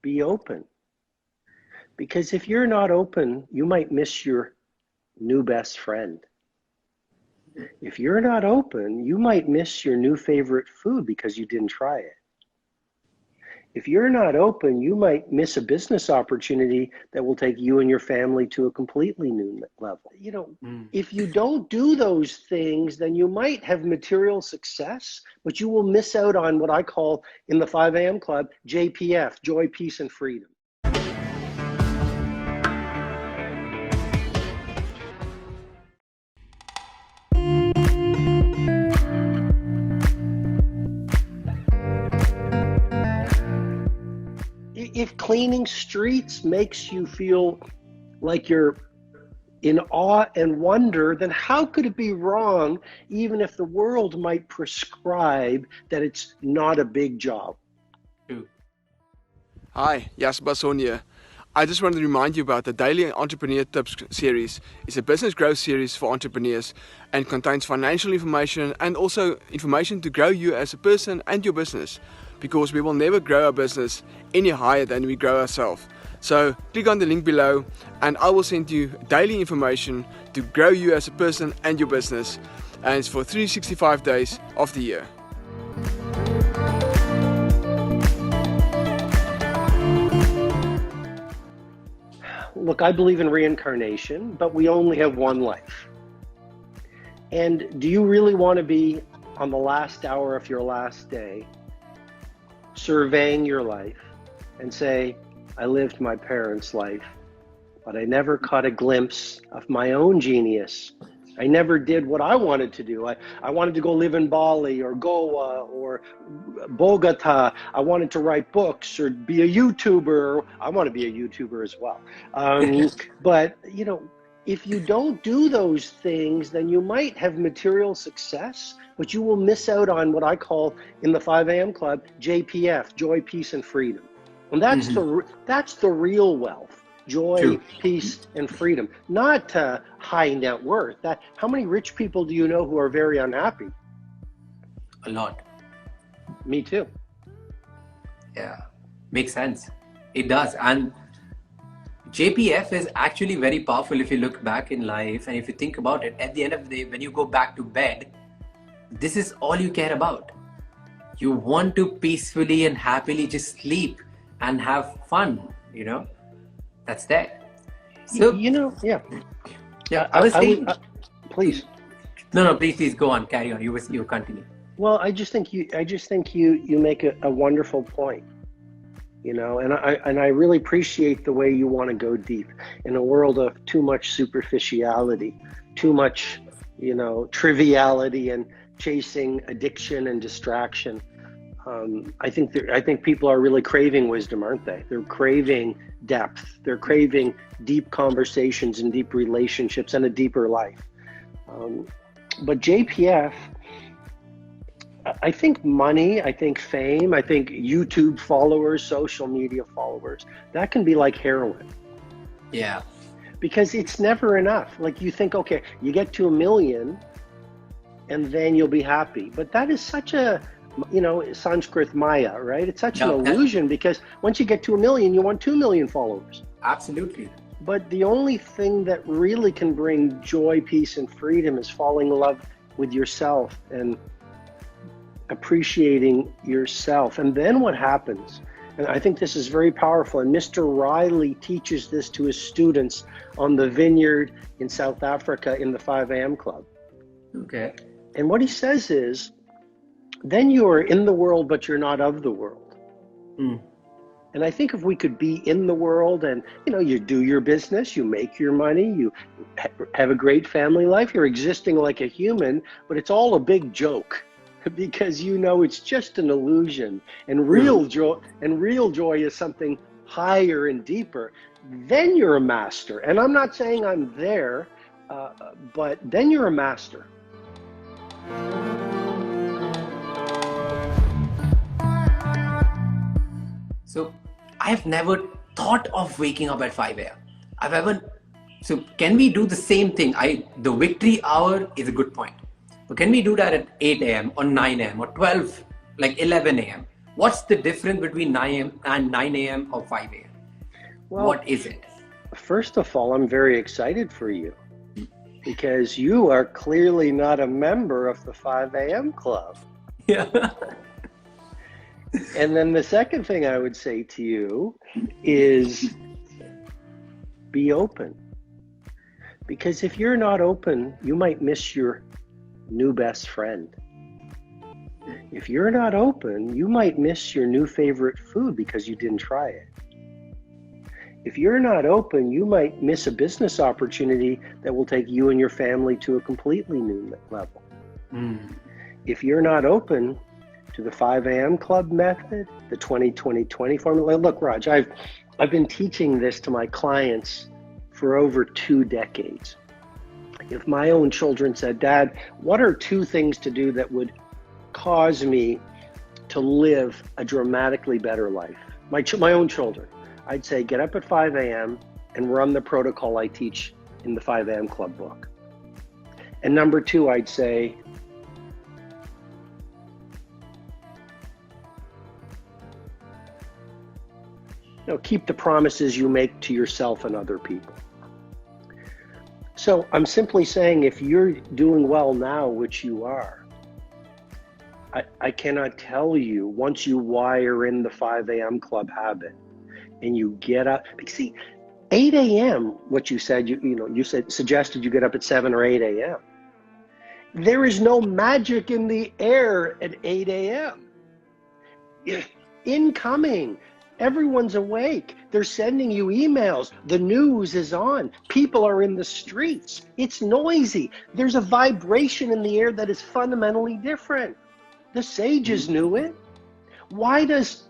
be open. Because if you're not open, you might miss your new best friend. If you're not open, you might miss your new favorite food because you didn't try it. If you're not open, you might miss a business opportunity that will take you and your family to a completely new level. If you don't do those things, then you might have material success, but you will miss out on what I call in the 5 a.m. Club, JPF, joy, peace, and freedom. If cleaning streets makes you feel like you're in awe and wonder, then how could it be wrong, even if the world might prescribe that it's not a big job? Hi, Jasper Basson here. I just wanted to remind you about the Daily Entrepreneur Tips series. It's a business growth series for entrepreneurs and contains financial information and also information to grow you as a person and your business, because we will never grow our business any higher than we grow ourselves. So click on the link below and I will send you daily information to grow you as a person and your business, and it's for 365 days of the year. Look, I believe in reincarnation, but we only have one life. And do you really want to be on the last hour of your last day, surveying your life and say, I lived my parents' life, but I never caught a glimpse of my own genius. I never did what I wanted to do. I wanted to go live in Bali or Goa or Bogota. I wanted to write books or be a YouTuber. I want to be a YouTuber as well. But, if you don't do those things, then you might have material success, but you will miss out on what I call in the 5 a.m. Club, JPF, joy, peace, and freedom. And that's the real wealth. Joy, True. Peace, and freedom, not high net worth. How many rich people do you know who are very unhappy? A lot. Me too. Yeah, makes sense. It does. And JPF is actually very powerful if you look back in life and if you think about it. At the end of the day, when you go back to bed, this is all you care about. You want to peacefully and happily just sleep and have fun, That's there. So, yeah. I was saying, please. No, please go on, carry on. You continue. Well, I just think you make a wonderful point, and I really appreciate the way you want to go deep in a world of too much superficiality, too much, triviality and chasing addiction and distraction. I think people are really craving wisdom, aren't they? They're craving depth. They're craving deep conversations and deep relationships and a deeper life. But JPF, I think money, I think fame, I think YouTube followers, social media followers, that can be like heroin. Yeah. Because it's never enough. Like you think, okay, you get to 1 million and then you'll be happy. But that is such a Sanskrit Maya, right? It's such an illusion, because once you get to 1 million, you want 2 million followers. Absolutely. But the only thing that really can bring joy, peace, and freedom is falling in love with yourself and appreciating yourself. And then what happens, and I think this is very powerful, and Mr. Riley teaches this to his students on the vineyard in South Africa in the 5 a.m. Club. Okay. And what he says is, then you are in the world, but you're not of the world. And I think if we could be in the world and, you do your business, you make your money, you have a great family life, you're existing like a human, but it's all a big joke because it's just an illusion, and real joy is something higher and deeper. Then you're a master. And I'm not saying I'm there, but then you're a master. So I've never thought of waking up at 5 a.m. So can we do the same thing? The victory hour is a good point. But can we do that at 8 a.m. or 9 a.m. or 12, like 11 a.m.? What's the difference between 9 a.m. and 9 a.m. or 5 a.m.? Well, What is it? first of all, I'm very excited for you because you are clearly not a member of the 5 a.m. club. Yeah. And then the second thing I would say to you is be open. Because if you're not open, you might miss your new best friend. If you're not open, you might miss your new favorite food because you didn't try it. If you're not open, you might miss a business opportunity that will take you and your family to a completely new level. If you're not open to the 5 a.m. club method, the 20-20-20 formula, look, Raj, I've been teaching this to my clients for over 2 decades. If my own children said, Dad, what are 2 things to do that would cause me to live a dramatically better life? My own children. I'd say get up at 5 a.m. and run the protocol I teach in the 5 a.m. club book. And number 2, I'd say, keep the promises you make to yourself and other people. So I'm simply saying, if you're doing well now, which you are, I cannot tell you, once you wire in the 5 a.m. club habit and you get up, see, 8 a.m., what you said, you suggested you get up at 7 or 8 a.m. There is no magic in the air at 8 a.m. Incoming. Everyone's awake. They're sending you emails. The news is on. People are in the streets. It's noisy. There's a vibration in the air that is fundamentally different. The sages knew it. Why does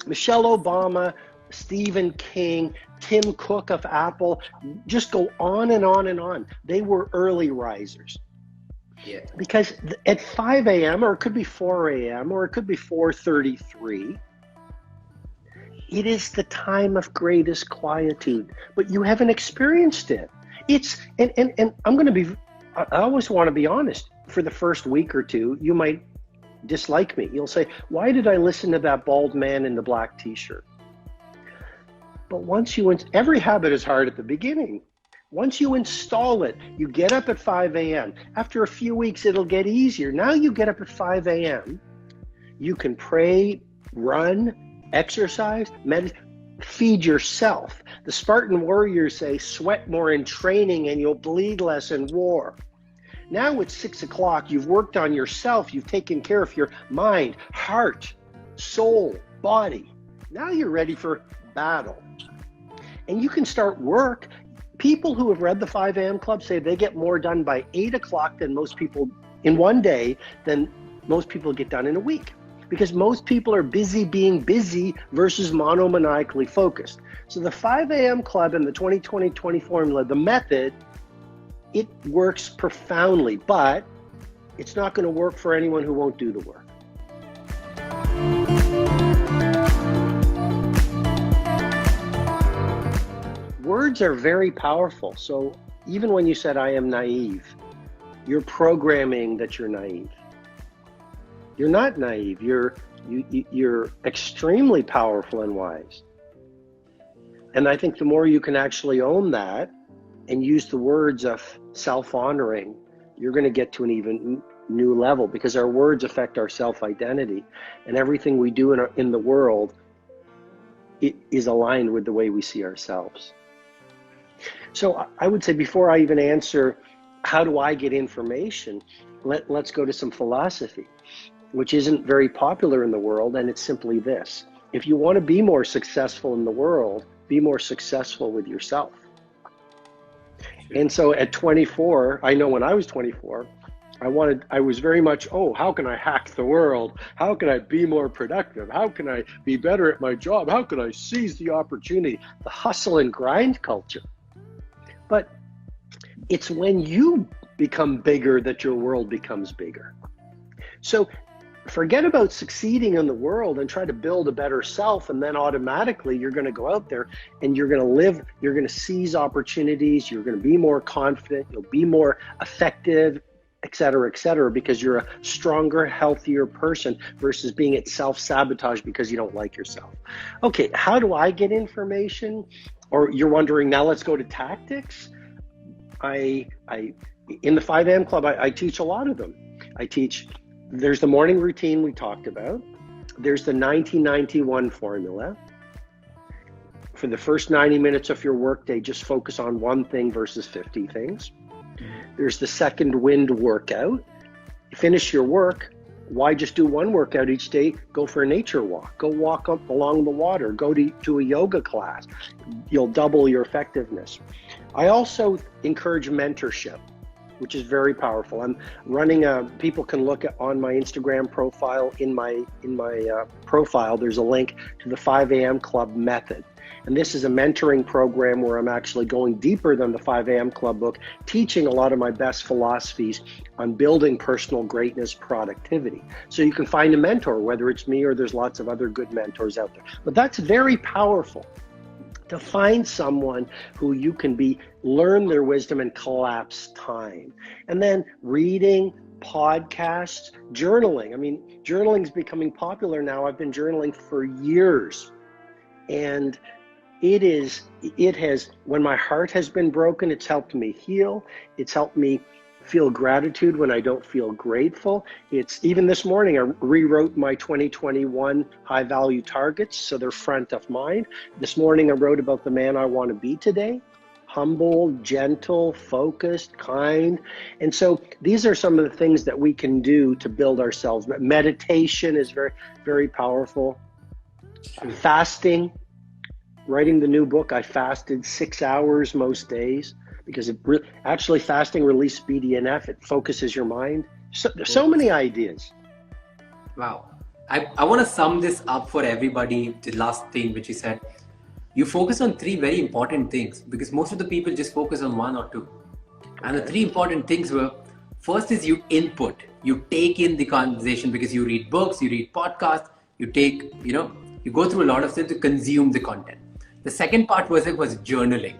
Michelle Obama, Stephen King, Tim Cook of Apple just go on and on and on? They were early risers. Yeah. Because at 5 a.m., or it could be 4 a.m., or it could be 4:33, it is the time of greatest quietude, but you haven't experienced it. And I'm going to be, I always want to be honest. For the first week or 2, you might dislike me. You'll say, why did I listen to that bald man in the black t-shirt? But once every habit is hard at the beginning. Once you install it, you get up at 5 a.m. After a few weeks, it'll get easier. Now you get up at 5 a.m. You can pray, run, exercise, meditate, feed yourself. The Spartan warriors say, sweat more in training and you'll bleed less in war. Now it's 6 o'clock, you've worked on yourself, you've taken care of your mind, heart, soul, body. Now you're ready for battle. And you can start work. People who have read the 5 a.m. club say they get more done by 8 o'clock than most people in one day than most people get done in a week. Because most people are busy being busy versus monomaniacally focused. So the 5 a.m. club and the 20-20-20 formula, the method, it works profoundly, but it's not going to work for anyone who won't do the work. Words are very powerful. So even when you said, I am naive, you're programming that you're naive. You're not naive. You're extremely powerful and wise. And I think the more you can actually own that and use the words of self-honoring, you're going to get to an even new level, because our words affect our self-identity, and everything we do in the world, it is aligned with the way we see ourselves. So I would say, before I even answer, how do I get information? Let's go to some philosophy, which isn't very popular in the world, and it's simply this. If you want to be more successful in the world, be more successful with yourself. And so at 24, I know when I was 24, I was very much, how can I hack the world? How can I be more productive? How can I be better at my job? How can I seize the opportunity? The hustle and grind culture. But it's when you become bigger that your world becomes bigger. So forget about succeeding in the world and try to build a better self, and then automatically you're going to go out there and you're going to live, you're going to seize opportunities, you're going to be more confident, you'll be more effective, et cetera, because you're a stronger, healthier person versus being at self-sabotage because you don't like yourself. Okay, how do I get information? Or you're wondering, now let's go to tactics. In the 5 a.m. club, I teach a lot of them. There's the morning routine we talked about. There's the 90-91 formula. For the first 90 minutes of your workday, just focus on one thing versus 50 things. There's the second wind workout. You finish your work, why just do one workout each day? Go for a nature walk. Go walk up along the water. Go to a yoga class. You'll double your effectiveness. I also encourage mentorship, which is very powerful. I'm running people can look at on my Instagram profile. In my profile, there's a link to the 5 a.m. club method. And this is a mentoring program where I'm actually going deeper than the 5 a.m. club book, teaching a lot of my best philosophies on building personal greatness, productivity. So you can find a mentor, whether it's me or there's lots of other good mentors out there. But that's very powerful, to find someone who you can learn their wisdom and collapse time. And then reading, podcasts, journaling. I mean, journaling is becoming popular now. I've been journaling for years. And it has, when my heart has been broken, it's helped me heal. It's helped me feel gratitude when I don't feel grateful. It's even this morning, I rewrote my 2021 high value targets, so they're front of mind. This morning, I wrote about the man I want to be today. Humble, gentle, focused, kind. And so these are some of the things that we can do to build ourselves. Meditation is very, very powerful. Fasting, writing the new book, I fasted 6 hours most days because actually fasting releases BDNF. It focuses your mind. So many ideas. Wow. I want to sum this up for everybody. The last thing which you said, you focus on 3 very important things, because most of the people just focus on 1 or 2. And the 3 important things were, first is you input, you take in the conversation, because you read books, you read podcasts, you take, you go through a lot of things to consume the content. The second part was journaling,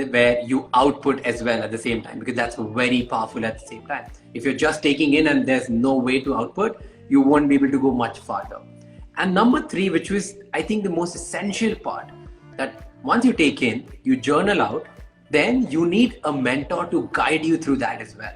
where you output as well at the same time, because that's very powerful at the same time. If you're just taking in and there's no way to output, you won't be able to go much farther. And number 3, which was, I think, the most essential part, that once you take in, you journal out, then you need a mentor to guide you through that as well.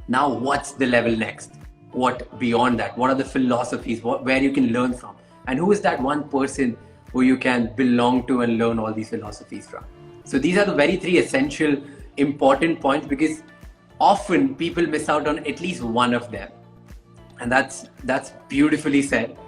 Now, what's the level next? What beyond that? What are the philosophies? Where you can learn from? And who is that one person who you can belong to and learn all these philosophies from? So these are the very 3 essential, important points, because often people miss out on at least one of them. And that's beautifully said.